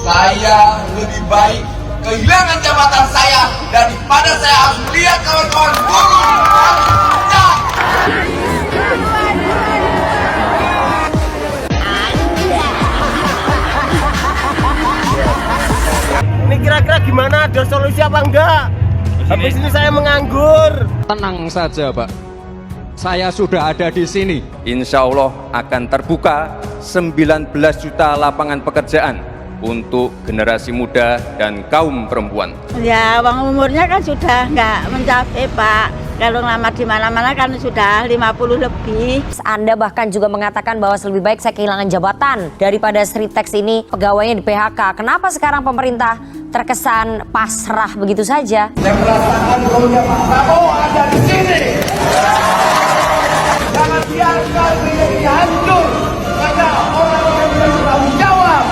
Saya lebih baik kehilangan jabatan saya daripada saya harus melihat kawan-kawan buruh pecah. Ini kira-kira gimana? Ada solusi apa enggak? Habis ini saya menganggur. Tenang saja, Pak. Saya sudah ada di sini. Insya Allah akan terbuka 19 juta lapangan pekerjaan untuk generasi muda dan kaum perempuan. Ya, wong umurnya kan sudah nggak mencapai, Pak. Kalau ngelamar di mana-mana kan sudah 50 lebih. Anda bahkan juga mengatakan bahwa lebih baik saya kehilangan jabatan daripada Sritex ini pegawainya di PHK. Kenapa sekarang pemerintah terkesan pasrah begitu saja? Saya merasakan rohnya Pak Prabowo ada di sini. Jangan biarkan menjadi hancur karena orang-orang yang bertanggung jawab.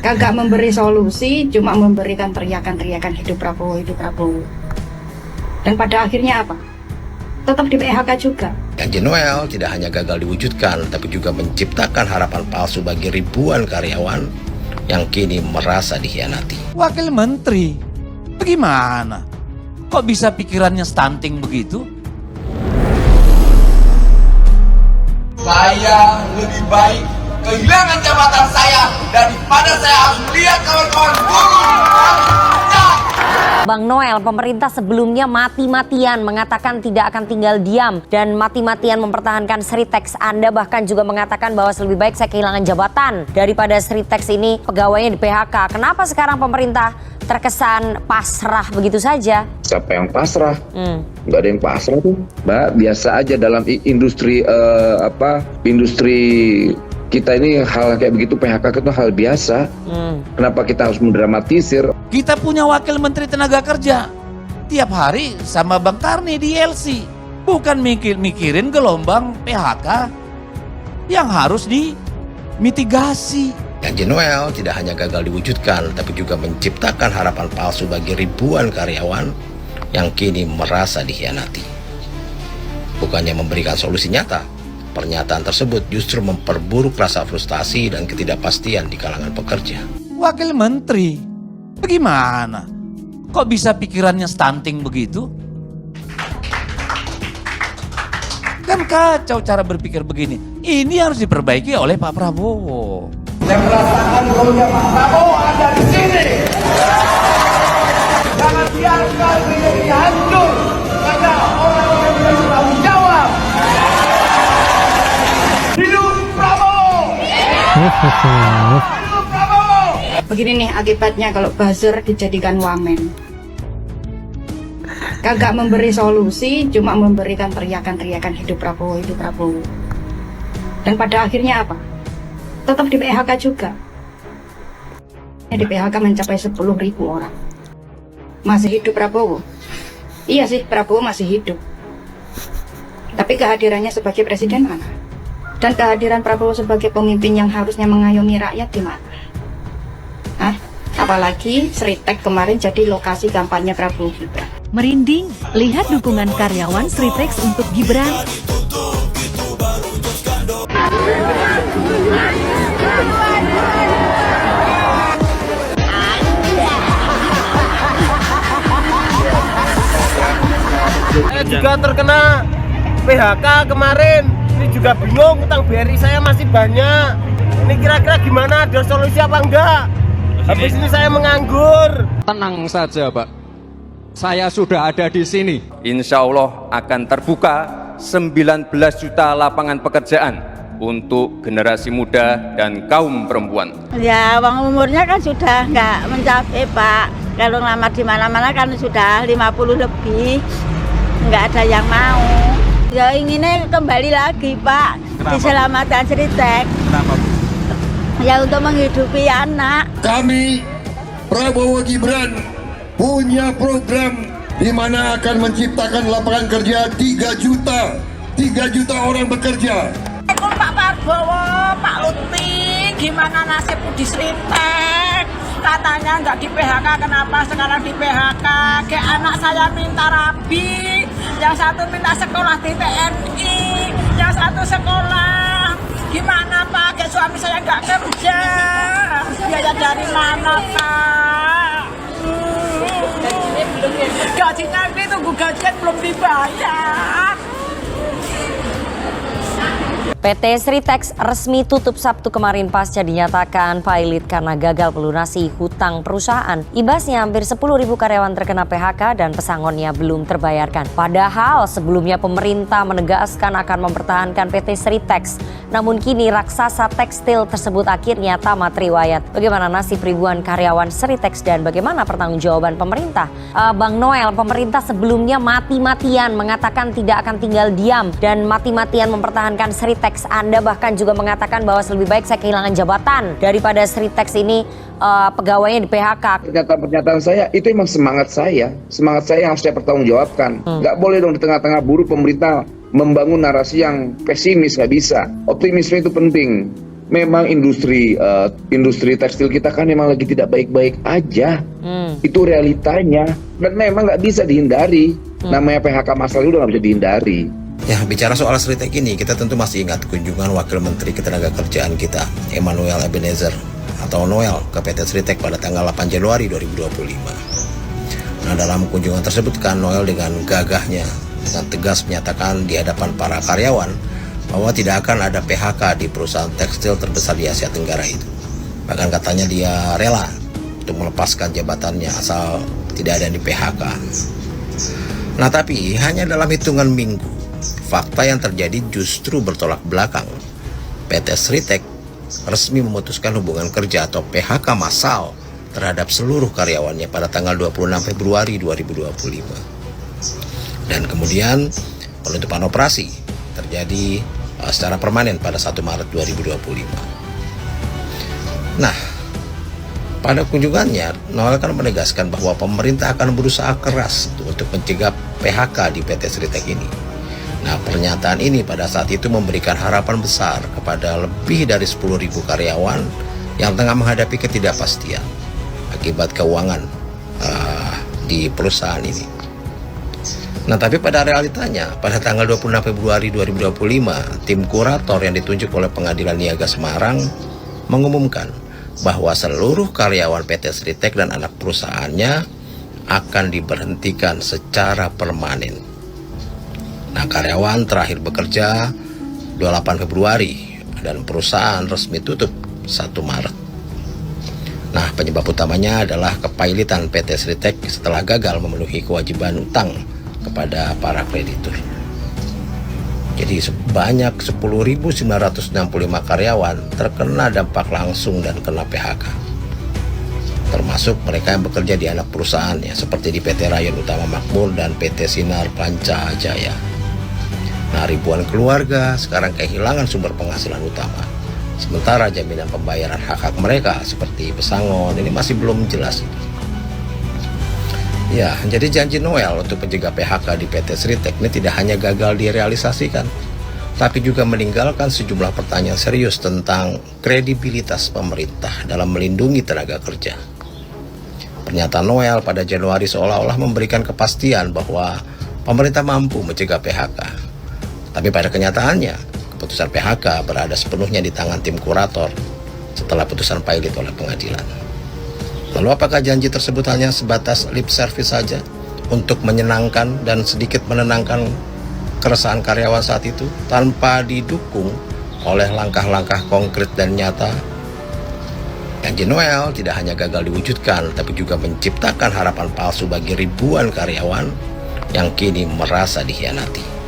Kagak memberi solusi, cuma memberikan teriakan-teriakan hidup Prabowo, hidup Prabowo. Dan pada akhirnya apa? Tetap di PHK juga. Janji Noel tidak hanya gagal diwujudkan, tapi juga menciptakan harapan palsu bagi ribuan karyawan yang kini merasa dikhianati. Wakil Menteri, bagaimana? Kok bisa pikirannya stunting begitu? Saya lebih baik kehilangan jabatan saya daripada saya harus melihat kawan-kawan buruh pecah. Bang Noel, pemerintah sebelumnya mati-matian mengatakan tidak akan tinggal diam dan mati-matian mempertahankan Sritex. Anda bahkan juga mengatakan bahwa lebih baik saya kehilangan jabatan daripada Sritex ini pegawainya di PHK. Kenapa sekarang pemerintah terkesan pasrah begitu saja? Siapa yang pasrah? Nggak ada yang pasrah tuh, Mbak. Biasa aja dalam industri industri kita ini hal kayak begitu, PHK itu hal biasa. Kenapa kita harus mendramatisir? Kita punya wakil menteri tenaga kerja. Tiap hari sama Bang Karni di LC. Bukan mikirin gelombang PHK yang harus dimitigasi. Janji Noel tidak hanya gagal diwujudkan, tapi juga menciptakan harapan palsu bagi ribuan karyawan yang kini merasa dikhianati. Bukannya memberikan solusi nyata, pernyataan tersebut justru memperburuk rasa frustasi dan ketidakpastian di kalangan pekerja. Wakil Menteri, bagaimana? Kok bisa pikirannya stunting begitu? Kan kacau cara berpikir begini. Ini harus diperbaiki oleh Pak Prabowo. Saya merasakan rohnya Pak Prabowo ada di sini. Jangan biarkan menjadi hancur karena orang-orang yang bertanggung jawab. Hidup Prabowo! Hidup Prabowo! Begini nih akibatnya kalau buzzer dijadikan wamen. Kagak memberi solusi, cuma memberikan teriakan-teriakan hidup Prabowo, hidup Prabowo. Dan pada akhirnya apa? Tetap di PHK juga. Di PHK mencapai 10.000 orang. Masih hidup Prabowo? Iya sih, Prabowo masih hidup. Tapi kehadirannya sebagai presiden mana? Dan kehadiran Prabowo sebagai pemimpin yang harusnya mengayomi rakyat di mana? Hah? Apalagi Sritex kemarin jadi lokasi kampanye Prabowo Gibran. Merinding, lihat dukungan karyawan Sritex untuk Gibran. Saya juga terkena PHK kemarin. Ini juga bingung, utang BRI saya masih banyak. Ini kira-kira gimana? Ada solusi apa enggak? Habis ini saya menganggur. Tenang saja, Pak. Saya sudah ada di sini. Insya Allah akan terbuka 19 juta lapangan pekerjaan untuk generasi muda dan kaum perempuan. Ya, wong umurnya kan sudah nggak mencapai, Pak. Kalau ngelamar di mana-mana kan sudah 50 lebih. Nggak ada yang mau. Ya inginnya kembali lagi, Pak. Kenapa? Diselamatkan Sritex. Kenapa? Ya untuk menghidupi anak. Kami Prabowo Gibran punya program di mana akan menciptakan lapangan kerja 3 juta orang bekerja. Pak Prabowo, Pak Lutfi, gimana nasib di Sritex? Katanya nggak di PHK, kenapa sekarang di PHK? Kayak anak saya minta rabi, yang satu minta sekolah di TNI, yang satu sekolah. Gimana Pak, kayak suami saya nggak kerja? gimana kak? Gajinya ini tunggu gajian belum dibayar. PT Sritex resmi tutup Sabtu kemarin pasca dinyatakan pailit karena gagal melunasi hutang perusahaan. Imbasnya hampir 10.000 karyawan terkena PHK dan pesangonnya belum terbayarkan. Padahal sebelumnya pemerintah menegaskan akan mempertahankan PT Sritex. Namun kini raksasa tekstil tersebut akhirnya tamat riwayat. Bagaimana nasib ribuan karyawan Sritex dan bagaimana pertanggungjawaban pemerintah? Bang Noel, pemerintah sebelumnya mati-matian mengatakan tidak akan tinggal diam dan mati-matian mempertahankan Sritex. Anda bahkan juga mengatakan bahwa lebih baik saya kehilangan jabatan daripada Sritex ini pegawainya di PHK. Pernyataan saya itu emang semangat saya yang harus saya pertanggungjawabkan. Nggak boleh dong di tengah-tengah buruh pemerintah membangun narasi yang pesimis, nggak bisa. Optimisme itu penting. Memang industri tekstil kita kan memang lagi tidak baik-baik aja. Itu realitanya dan memang nggak bisa dihindari. Namanya PHK massal itu udah nggak bisa dihindari. Ya, bicara soal Sritex ini, kita tentu masih ingat kunjungan Wakil Menteri Ketenagakerjaan kita, Emmanuel Ebenezer atau Noel ke PT Sritex pada tanggal 8 Januari 2025. Nah, dalam kunjungan tersebut kan Noel dengan gagahnya, dengan tegas menyatakan di hadapan para karyawan bahwa tidak akan ada PHK di perusahaan tekstil terbesar di Asia Tenggara itu. Bahkan katanya dia rela untuk melepaskan jabatannya asal tidak ada yang di PHK. Nah, tapi hanya dalam hitungan minggu, fakta yang terjadi justru bertolak belakang. PT Sritex resmi memutuskan hubungan kerja atau PHK massal terhadap seluruh karyawannya pada tanggal 26 Februari 2025. Dan kemudian penutupan operasi terjadi secara permanen pada 1 Maret 2025. Nah, pada kunjungannya, Noel kan menegaskan bahwa pemerintah akan berusaha keras untuk mencegah PHK di PT Sritex ini. Nah, pernyataan ini pada saat itu memberikan harapan besar kepada lebih dari 10.000 karyawan yang tengah menghadapi ketidakpastian akibat keuangan di perusahaan ini. Nah, tapi pada realitanya, pada tanggal 26 Februari 2025, tim kurator yang ditunjuk oleh Pengadilan Niaga Semarang mengumumkan bahwa seluruh karyawan PT Sritex dan anak perusahaannya akan diberhentikan secara permanen. Nah, karyawan terakhir bekerja 28 Februari dan perusahaan resmi tutup 1 Maret. Nah, penyebab utamanya adalah kepailitan PT Sritex setelah gagal memenuhi kewajiban utang kepada para kreditur. Jadi sebanyak 10.965 karyawan terkena dampak langsung dan kena PHK. Termasuk mereka yang bekerja di anak perusahaannya seperti di PT Rayon Utama Makmur dan PT Sinar Panca Jaya. Nah, ribuan keluarga sekarang kehilangan sumber penghasilan utama. Sementara jaminan pembayaran hak-hak mereka seperti pesangon ini masih belum jelas. Ya, jadi janji Noel untuk mencegah PHK di PT Sritex ini tidak hanya gagal direalisasikan, tapi juga meninggalkan sejumlah pertanyaan serius tentang kredibilitas pemerintah dalam melindungi tenaga kerja. Pernyataan Noel pada Januari seolah-olah memberikan kepastian bahwa pemerintah mampu mencegah PHK. Tapi pada kenyataannya, keputusan PHK berada sepenuhnya di tangan tim kurator setelah putusan pailit oleh pengadilan. Lalu apakah janji tersebut hanya sebatas lip service saja untuk menyenangkan dan sedikit menenangkan keresahan karyawan saat itu tanpa didukung oleh langkah-langkah konkret dan nyata? Janji Noel tidak hanya gagal diwujudkan, tapi juga menciptakan harapan palsu bagi ribuan karyawan yang kini merasa dikhianati.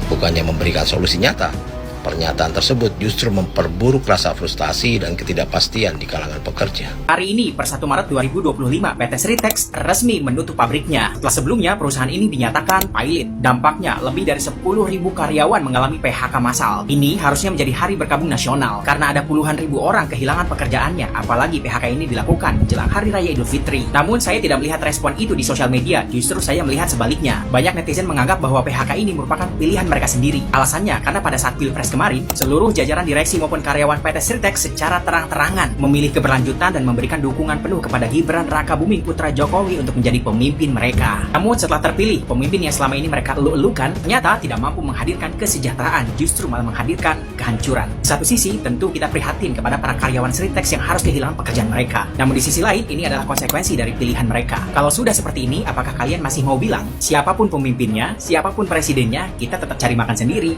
Bukannya memberikan solusi nyata, pernyataan tersebut justru memperburuk rasa frustasi dan ketidakpastian di kalangan pekerja. Hari ini, per 1 Maret 2025, PT Sritex resmi menutup pabriknya. Setelah sebelumnya, perusahaan ini dinyatakan pailit. Dampaknya, lebih dari 10.000 karyawan mengalami PHK massal. Ini harusnya menjadi hari berkabung nasional, karena ada puluhan ribu orang kehilangan pekerjaannya, apalagi PHK ini dilakukan menjelang Hari Raya Idul Fitri. Namun, saya tidak melihat respon itu di sosial media, justru saya melihat sebaliknya. Banyak netizen menganggap bahwa PHK ini merupakan pilihan mereka sendiri. Alasannya, karena pada saat Pilpres kemarin, seluruh jajaran direksi maupun karyawan PT Sritex secara terang-terangan memilih keberlanjutan dan memberikan dukungan penuh kepada Gibran Rakabuming putra Jokowi untuk menjadi pemimpin mereka. Namun setelah terpilih, pemimpin yang selama ini mereka elu-elukan ternyata tidak mampu menghadirkan kesejahteraan, justru malah menghadirkan kehancuran. Di satu sisi, tentu kita prihatin kepada para karyawan Sritex yang harus kehilangan pekerjaan mereka. Namun di sisi lain, ini adalah konsekuensi dari pilihan mereka. Kalau sudah seperti ini, apakah kalian masih mau bilang, siapapun pemimpinnya, siapapun presidennya, kita tetap cari makan sendiri?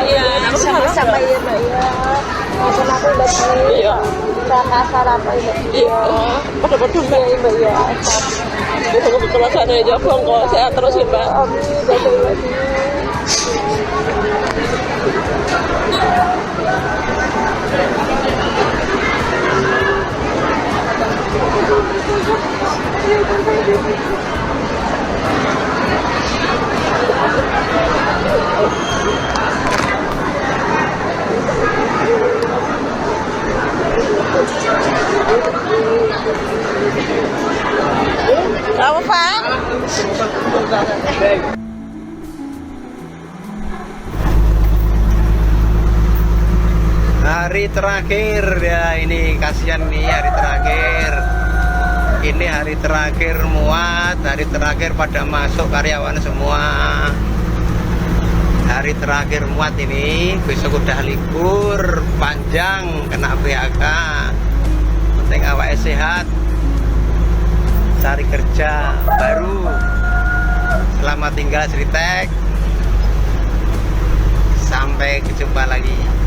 Iya, sama-sama ya Mbak ya. Maafin aku Mbak ya. Kasar apa ya? Iya. Betul-betul Mbak ya. Betul-betul sana aja kok sehat terus ya Mbak. Amin. Apa Pak? Hari terakhir ya, ini kasihan nih hari terakhir. Ini hari terakhir muat, hari terakhir pada masuk karyawan semua. Hari terakhir muat ini, besok udah libur panjang kena PHK. Penting awake sehat, cari kerja baru. Selamat tinggal Sritex. Sampai jumpa lagi.